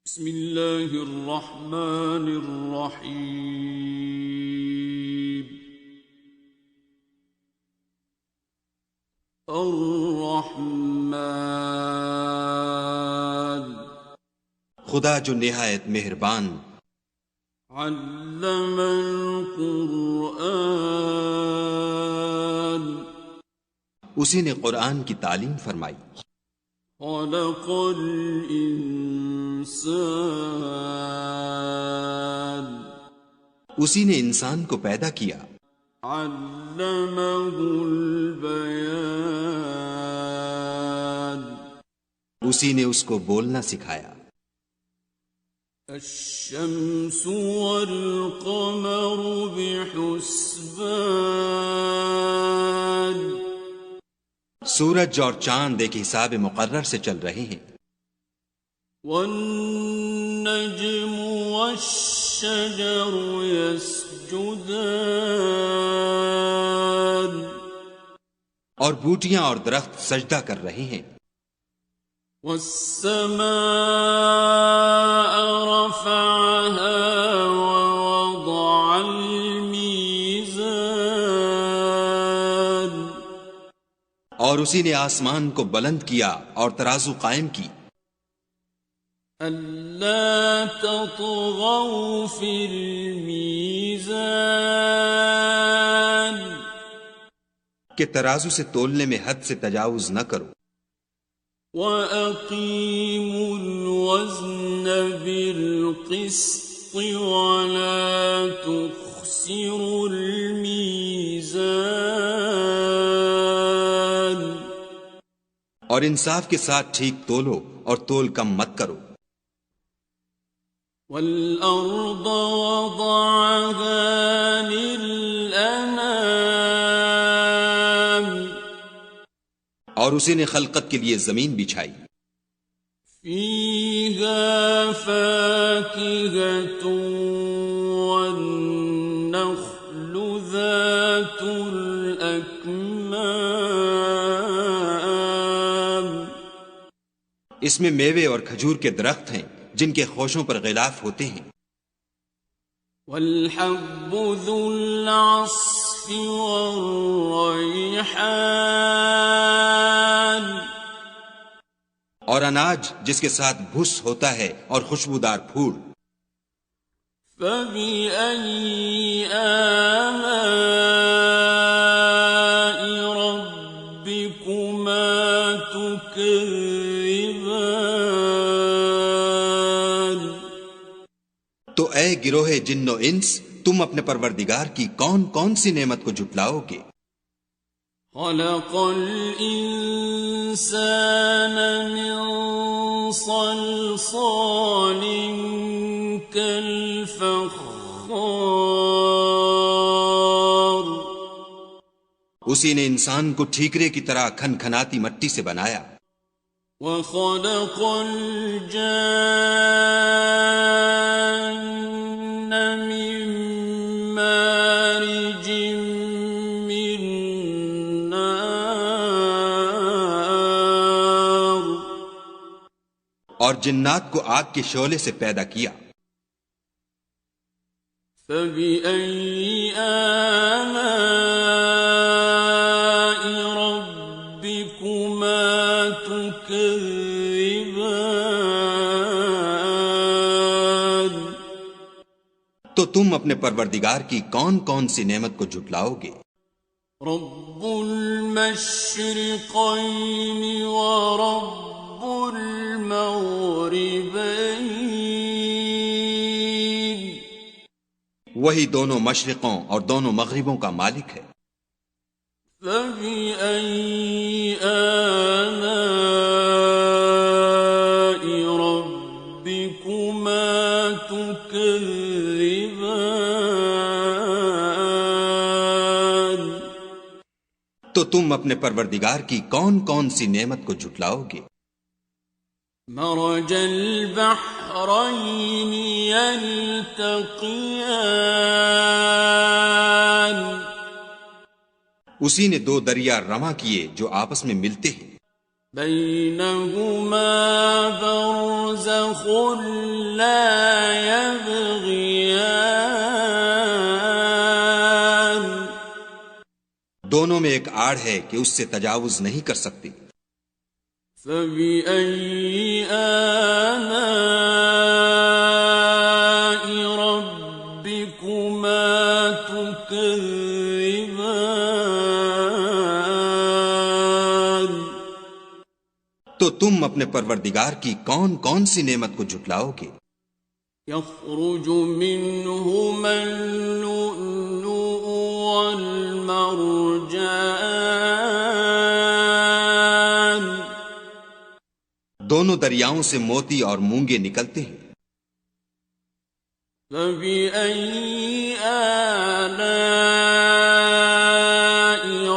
بسم اللہ الرحمن الرحیم الرحمن خدا جو نہایت مہربان، علم القرآن اسی نے قرآن کی تعلیم فرمائی، خلق الانسان اسی نے انسان کو پیدا کیا، علمہ البیان اسی نے اس کو بولنا سکھایا، الشمس والقمر بحسبان سورج اور چاند ایک حساب مقرر سے چل رہے ہیں، والنجم والشجر يسجدان اور بوٹیاں اور درخت سجدہ کر رہے ہیں، والسماء رفعها ووضع الميزان اور اسی نے آسمان کو بلند کیا اور ترازو قائم کی، أَلَّا تَطْغَوْا فِي الْمِيزَانِ کہ ترازو سے تولنے میں حد سے تجاوز نہ کرو، وَأَقِيمُوا الْوَزْنَ بِالْقِسْطِ وَلَا تُخْسِرُوا الْمِيزَانَ اور انصاف کے ساتھ ٹھیک تولو اور تول کم مت کرو، وَالْأَرْضَ وَضَعَهَا لِلْأَنَامِ اور اسی نے خلقت کے لیے زمین بچھائی، فِيهَا فَاكِهَةٌ وَالنَّخْلُ ذَاتُ الْأَكْمَامِ اس میں میوے اور کھجور کے درخت ہیں جن کے خوشوں پر غلاف ہوتے ہیں، وَالْحَبُّ ذُو الْعَصْفِ وَالرَّيْحَانِ اور اناج جس کے ساتھ بھس ہوتا ہے اور خوشبودار پھول، فَبِأَيِّ آلَاءِ رَبِّكُمَا تُكَذِّبَانِ تو اے گروہ جن و انس، تم اپنے پروردگار کی کون کون سی نعمت کو جھٹلاؤ گے؟ خَلَقَ الْإِنسَانَ مِنْ صَلْصَالٍ كَالْفَخَّارِ اسی نے انسان کو ٹھیکرے کی طرح کھن کھناتی مٹی سے بنایا، وَخَلَقَ الْجَانَّ مِن مَّارِجٍ مِّن نَّارٍ اور جنات کو آگ کے شعلے سے پیدا کیا، فَبِأَيِّ آلَاءِ رَبِّكُمَا تُكَذِّبَانِ تو تم اپنے پروردگار کی کون کون سی نعمت کو جھٹلاؤ گے؟ رب المشرقین ورب المغربین وہی دونوں مشرقوں اور دونوں مغربوں کا مالک ہے، فَبِأَيِّ آلَاءِ رَبِّكُمَا تُكَذِّبَانِ تو تم اپنے پروردگار کی کون کون سی نعمت کو جھٹلاؤ گے؟ مرج البحرین یلتقیان اسی نے دو دریا رواں کیے جو آپس میں ملتے ہیں، بينهما برزخ لا يبغيان دونوں میں ایک آڑ ہے کہ اس سے تجاوز نہیں کر سکتی. فبأي آلاء ربكما تكذبان تو تم اپنے پروردگار کی کون کون سی نعمت کو جھٹلاؤ گے؟ يخرج منهما اللؤلؤ والمرجان دونوں دریاؤں سے موتی اور مونگے نکلتے ہیں. فبأي آلاء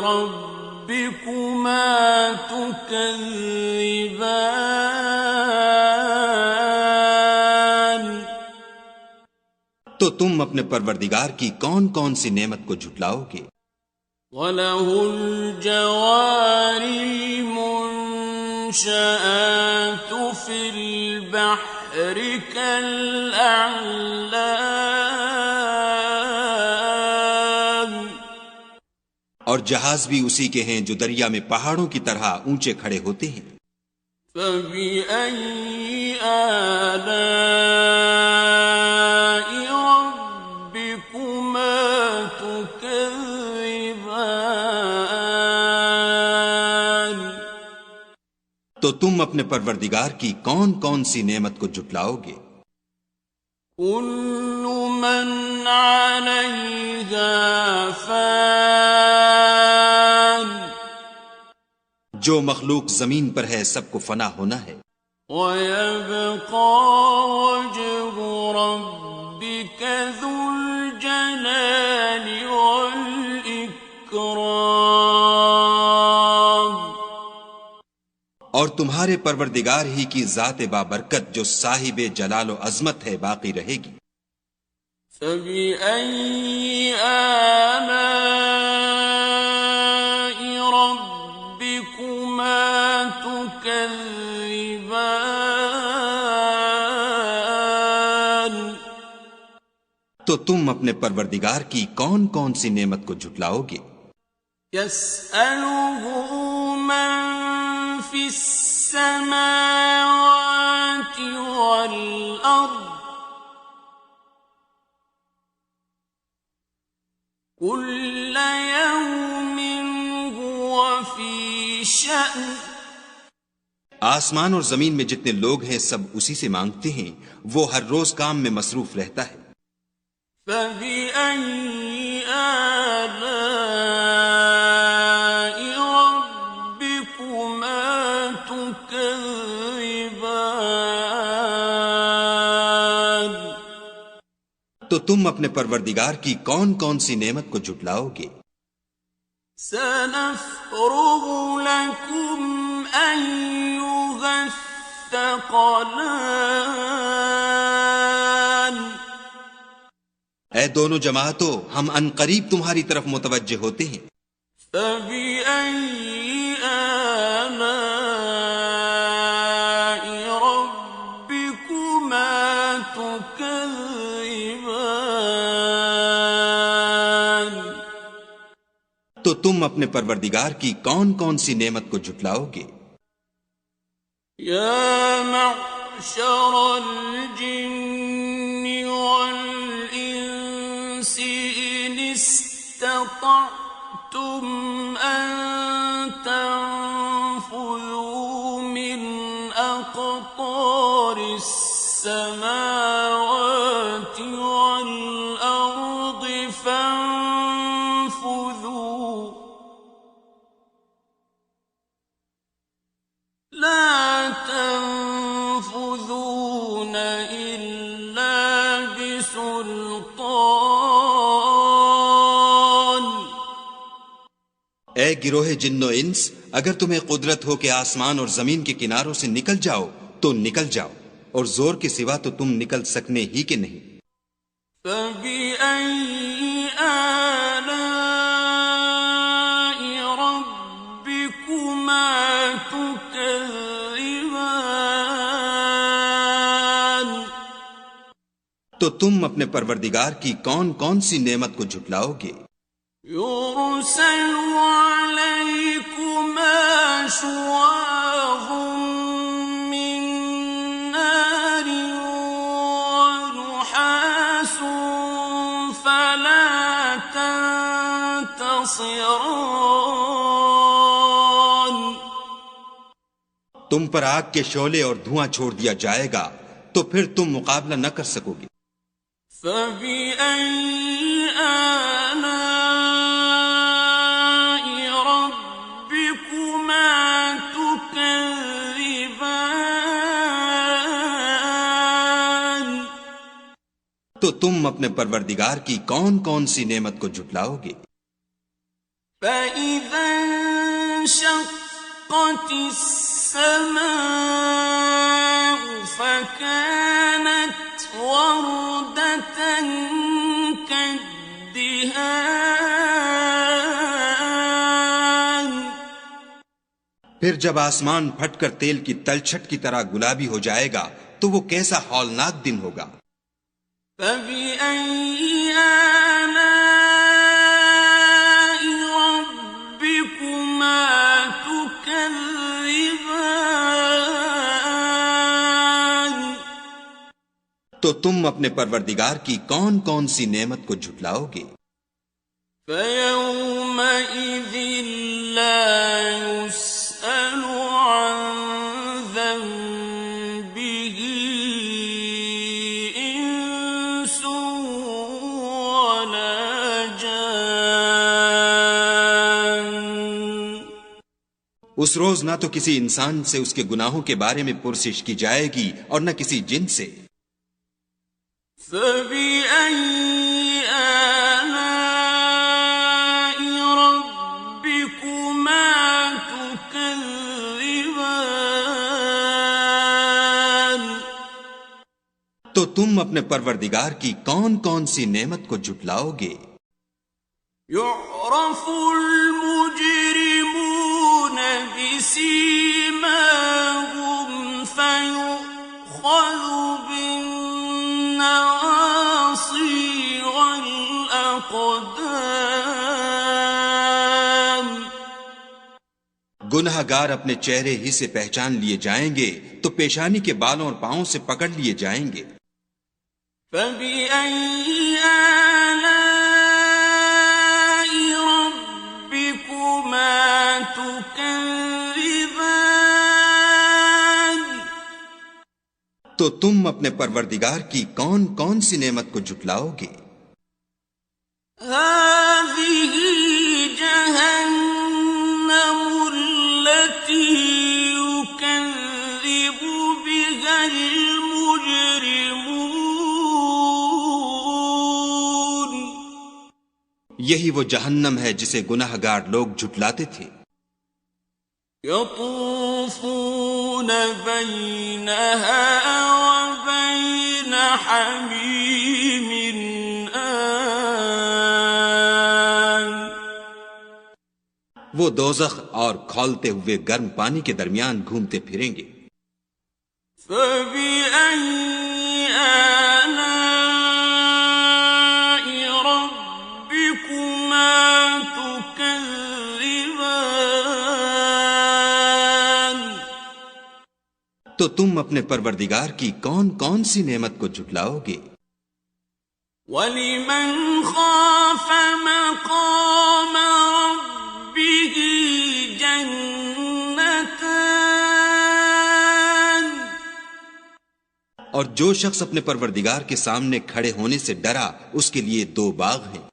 ربكما تكذبان تو تم اپنے پروردگار کی کون کون سی نعمت کو جھٹلاؤ گے؟ وَلَهُ الْجَوَارِ الْمُنشَآتُ فِي الْبَحْرِ كَالْأَعْلَامِ اور جہاز بھی اسی کے ہیں جو دریا میں پہاڑوں کی طرح اونچے کھڑے ہوتے ہیں. فَبِأَيِّ آلَاءِ رَبِّكُمَا تُكَذِّبَانِ تو تم اپنے پروردگار کی کون کون سی نعمت کو جھٹلاؤ گے؟ كُلُّ مَنْ عَلَيْهَا فَانٍ جو مخلوق زمین پر ہے سب کو فنا ہونا ہے. وَيَبْقَى وَجْهُ رَبِّكَ ذُو الْجَلَالِ وَالْإِكْرَامِ اور تمہارے پروردگار ہی کی ذات بابرکت جو صاحب جلال و عظمت ہے باقی رہے گی. فَبِأَيِّ آلَاءِ رَبِّكُمَا تُكَذِّبَانِ تو تم اپنے پروردگار کی کون کون سی نعمت کو جھٹلاؤ گے؟ يَسْأَلُهُ مَن فِي السَّمَاوَاتِ وَالْأَرْضِ كُلَّ يَوْمٍ هُوَ فِي شَأْنٍ آسمان اور زمین میں جتنے لوگ ہیں سب اسی سے مانگتے ہیں، وہ ہر روز کام میں مصروف رہتا ہے. فَبِأَيِّ آلَاءِ رَبِّكُمَا تُكَذِّبَانِ تو تم اپنے پروردگار کی کون کون سی نعمت کو جھٹلاؤ گے؟ سَنَفْرُغُ لَكُمْ أَيُّهَ الثَّقَلَانِ اے دونوں جماعتوں، ہم ان قریب تمہاری طرف متوجہ ہوتے ہیں. فَبِأَيِّ آلَاءِ رَبِّكُمَا تُكَذِّبَانِ تو تم اپنے پروردگار کی کون کون سی نعمت کو جھٹلاؤ گے؟ يَا مَعْشَرَ الْجِنِّ وَالْإِنسِ إِنِ اسْتَطَعْتُمْ أَن تَنفُذُوا مِنْ أَقْطَارِ السَّمَاوَاتِ وَالْأَرْضِ فَانفُذُوا لَا تَنفُذُونَ إِلَّا بِسُلْطَانٍ اے گروہ جن و انس، اگر تمہیں قدرت ہو کہ آسمان اور زمین کے کناروں سے نکل جاؤ تو نکل جاؤ، اور زور کے سوا تو تم نکل سکنے ہی کے نہیں. فَبِأَيِّ آلَاءِ رَبِّكُمَا تُكَذِّبَانِ تو تم اپنے پروردگار کی کون کون سی نعمت کو جھٹلاؤ گے؟ يرسل عليكما شواظ من نار ونحاس فلا تنتصران. تم پر آگ کے شعلے اور دھواں چھوڑ دیا جائے گا تو پھر تم مقابلہ نہ کر سکو گے. فَبِأَيِّ آلَاءِ رَبِّكُمَا تُكَذِّبَانِ. تو تم اپنے پروردگار کی کون کون سی نعمت کو جھٹلاؤ گے؟ فَإِذَا انشَقَّتِ السَّمَاءُ فَكَانَتْ وَرْدَةً كَالدِّهَانِ. پھر جب آسمان پھٹ کر تیل کی تلچھٹ کی طرح گلابی ہو جائے گا تو وہ کیسا ہولناک دن ہوگا. فَبِأَيِّ آلَاءِ رَبِّكُمَا تُكَذِّبَانِ. تو تم اپنے پروردگار کی کون کون سی نعمت کو جھٹلاؤ گے؟ فَيَوْمَئِذٍ لَا يُسْأَلُ عَنْ ذَنبِهِ إِنسٌ وَلَا جَانٌ. اس روز نہ تو کسی انسان سے اس کے گناہوں کے بارے میں پرسش کی جائے گی اور نہ کسی جن سے. فَبِأَيِّ آلَاءِ رَبِّكُمَا تُكَذِّبَانِ. تو تم اپنے پروردگار کی کون کون سی نعمت کو جھٹلاؤ گے؟ يُعْرَفُ الْمُجْرِمُونَ بِسِيمَاهُمْ فَيُؤْخَذُ بِالنَّوَاصِي وَالْأَقْدَامِ. گناہ گار اپنے چہرے ہی سے پہچان لیے جائیں گے تو پیشانی کے بالوں اور پاؤں سے پکڑ لیے جائیں گے. فَبِأَيِّ آلَاءِ رَبِّكُمَا تُكَذِّبَانِ. تو تم اپنے پروردگار کی کون کون سی نعمت کو جھٹلاؤ گے؟ هَٰذِهِ جَهَنَّمُ الَّتِي يُكَذِّبُ بِهَا الْمُجْرِمُونَ. یہی وہ جہنم ہے جسے گناہ گار لوگ جھٹلاتے تھے. يَطُوفُونَ بَيْنَهَا وَبَيْنَ حَمِيمٍ آنٍ. وہ دوزخ اور کھولتے ہوئے گرم پانی کے درمیان گھومتے پھریں گے. فَبِأَيِّ آلَاءِ رَبِّكُمَا تُكَذِّبَانِ. تو تم اپنے پروردگار کی کون کون سی نعمت کو جھٹلاؤ گے؟ وَلِمَنْ خَافَ مَقَامَ رَبِّهِ جَنَّتَانِ. اور جو شخص اپنے پروردگار کے سامنے کھڑے ہونے سے ڈرا اس کے لیے 2 باغ ہیں.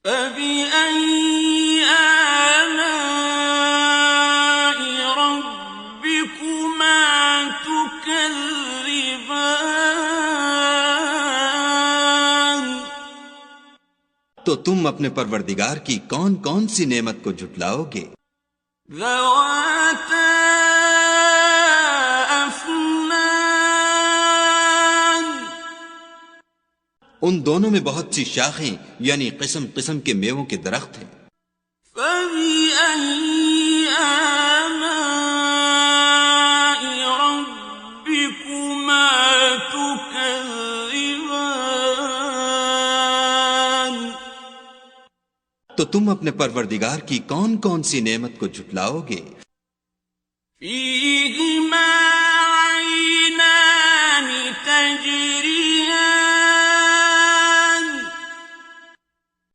فَبِأَيِّ آلَاءِ رَبِّكُمَا تُكَذِّبَانِ. تو تم اپنے پروردگار کی کون کون سی نعمت کو جھٹلاؤ گے؟ ذَوَاتَا أَفْنَانٍ. ان دونوں میں بہت سی شاخیں یعنی قسم قسم کے میووں کے درخت ہیں. فَبِأَيِّ آلَاءِ رَبِّكُمَا تُكَذِّبَانِ. تو تم اپنے پروردگار کی کون کون سی نعمت کو جھٹلاؤ گے؟ فیہما عینان تجریان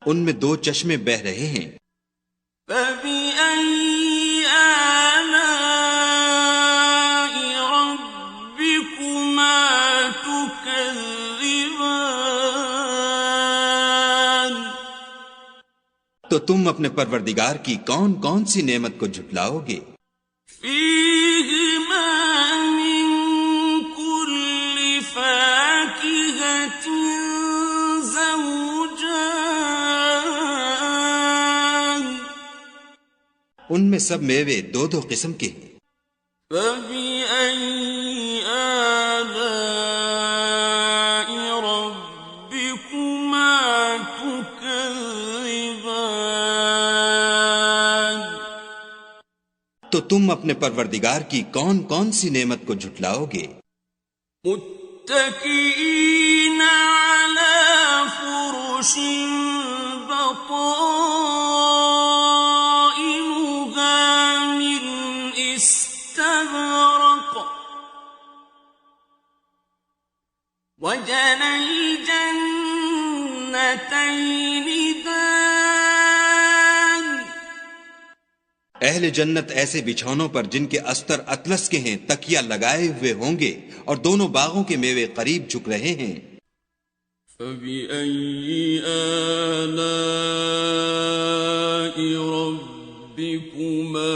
ان میں دو چشمے بہہ رہے ہیں۔ فبأي آلاء ربكما تكذبان تو تم اپنے پروردگار کی کون کون سی نعمت کو جھٹلاؤ گے؟ فیہما من کل فاکہۃ زوجان ان میں سب میوے دو دو قسم کے ہیں۔ فبأي آلاء ربكما تكذبان تو تم اپنے پروردگار کی کون کون سی نعمت کو جھٹلاؤ گے؟ متكئين على فرش بطائنها من استبرق وجنى الجنتين دان اہل جنت ایسے بچھونوں پر جن کے استر اطلس کے ہیں تکیہ لگائے ہوئے ہوں گے، اور دونوں باغوں کے میوے قریب جھک رہے ہیں۔ فبأي آلاء ربكما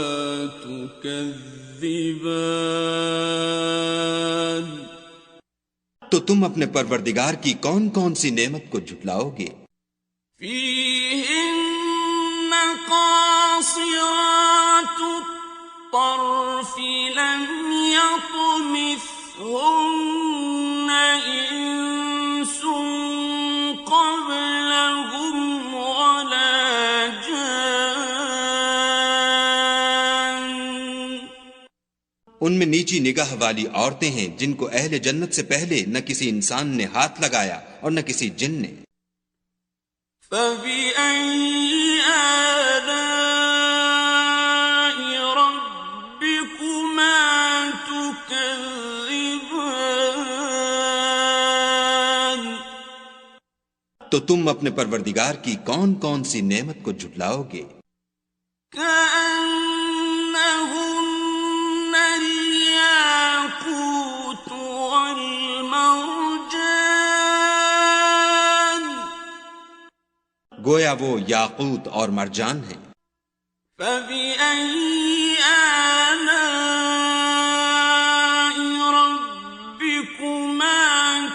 تكذبان تو تم اپنے پروردگار کی کون کون سی نعمت کو جھٹلاؤ گے؟ فيهن قاصرات الطرف لم يطمثهن إنس قبلهم ولا جان ان میں نیچی نگاہ والی عورتیں ہیں جن کو اہل جنت سے پہلے نہ کسی انسان نے ہاتھ لگایا اور نہ کسی جن نے۔ فبأي آلاء ربكما تكذبان تو تم اپنے پروردگار کی کون کون سی نعمت کو جھٹلاؤ گے؟ كأنهن الياقوت والمرجان گویا وہ یاقوت اور مرجان ہیں۔ فبأي آلاء ربكما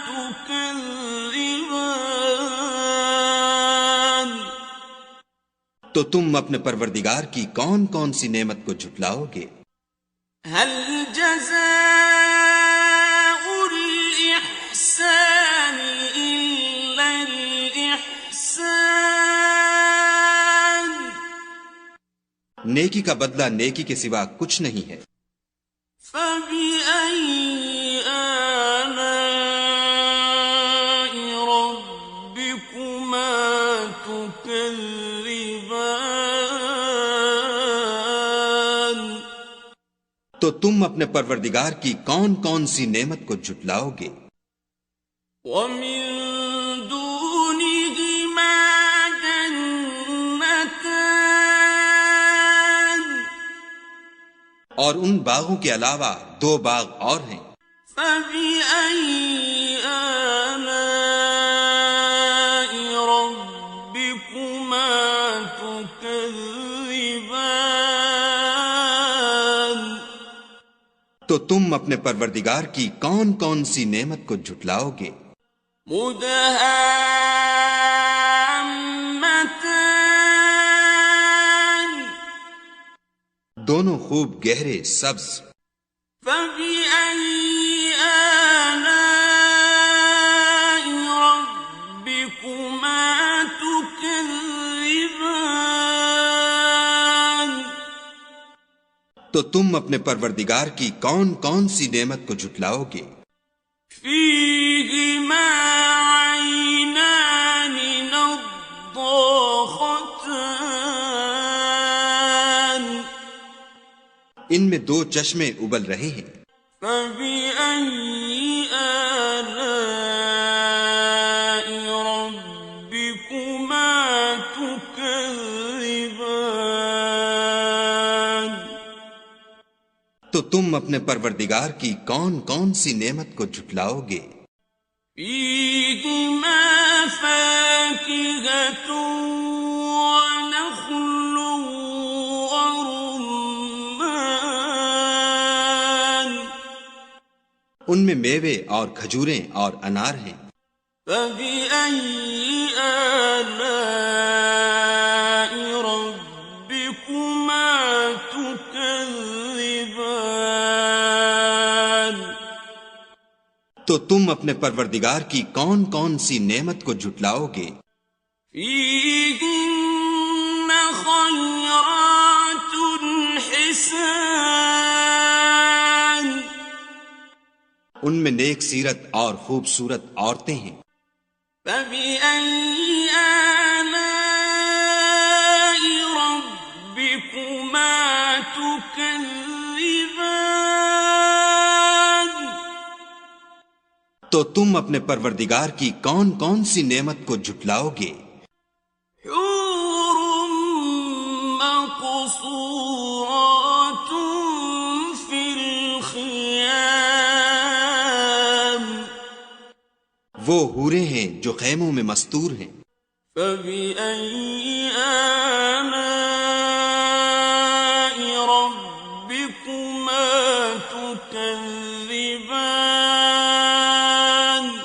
تكذبان تو تم اپنے پروردگار کی کون کون سی نعمت کو جھٹلاؤ گے؟ هل جزاء الإحسان إلا الإحسان نیکی کا بدلہ نیکی کے سوا کچھ نہیں ہے۔ فبأي آلاء ربكما تكذبان تو تم اپنے پروردگار کی کون کون سی نعمت کو جھٹلاؤ گے؟ ومن دونهما جنتان اور ان باغوں کے علاوہ دو باغ اور ہیں۔ فبأي آلاء ربكما تكذبان تو تم اپنے پروردگار کی کون کون سی نعمت کو جھٹلاؤ گے؟ مدهامتان دونوں خوب گہرے سبز۔ فبأي آلاء ربكما تكذبان تو تم اپنے پروردگار کی کون کون سی نعمت کو جھٹلاؤ گے؟ فيهما عينان نضاختان دو چشمے ابل رہے ہیں۔ فَبِأَيِّ آلَاءِ رَبِّكُمَا تُكَذِّبَانِ؟ تو تم اپنے پروردگار کی کون کون سی نعمت کو جھٹلاؤ گے؟ فِيهِمَا فَاكِهَةٌ وَنَخْلٌ وَرُمَّانٌ، ان میں میوے اور کھجوریں اور انار ہیں۔ فَبِأَيِّ آلَاءِ رَبِّكُمَا تُكَذِّبَانِ؟ تو تم اپنے پروردگار کی کون کون سی نعمت کو جھٹلاؤ گے؟ فِيهِنَّ خَيْرَاتٌ حِسَانٌ، ان میں نیک سیرت اور خوبصورت عورتیں ہیں۔ فَبِأَيِّ آلَاءِ رَبِّكُمَا تُكَذِّبَانِ؟ تو تم اپنے پروردگار کی کون کون سی نعمت کو جھٹلاؤ گے؟ حور مقصورات فی الخیام، وہ حوریں ہیں جو خیموں میں مستور ہیں۔ فَبِأَيِّ آلَاءِ رَبِّكُمَا تُكَذِّبَانِ؟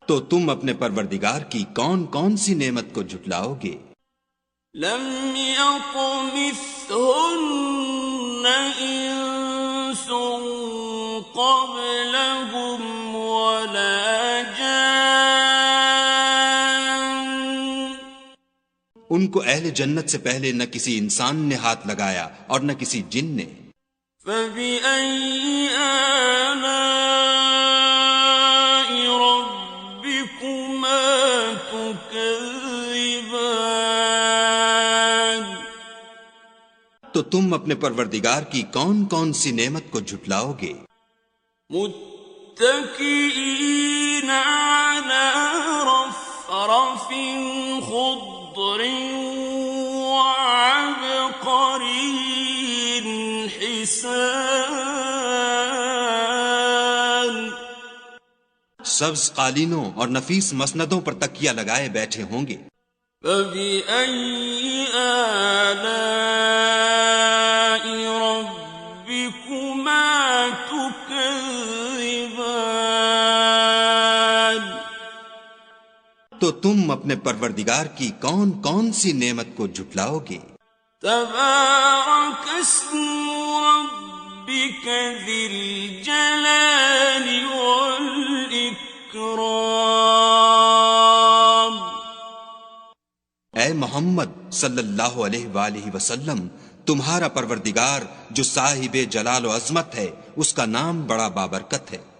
تو تم اپنے پروردگار کی کون کون سی نعمت کو جھٹلاؤ گے؟ لم يطمثهن انس قبلهم ولا جان، ان کو اہل جنت سے پہلے نہ کسی انسان نے ہاتھ لگایا اور نہ کسی جن نے۔ فَبِأَيِّ آلَاءِ رَبِّكُمَا تُكَذِّبَانِ؟ تو تم اپنے پروردگار کی کون کون سی نعمت کو جھٹلاؤ گے؟ متكئين على رفرف خضر وعبقري حسان، سبز قالینوں اور نفیس مسندوں پر تکیہ لگائے بیٹھے ہوں گے۔ فَبِأَيِّ آلَاءِ رَبِّكُمَا تُكَذِّبَانِ؟ تو تم اپنے پروردگار کی کون کون سی نعمت کو جھٹلاؤ گے؟ تبارك اسم ربك ذي الجلال والإكرام۔ اے محمد صلی اللہ علیہ وآلہ وسلم، تمہارا پروردگار جو صاحب جلال و عظمت ہے، اس کا نام بڑا بابرکت ہے۔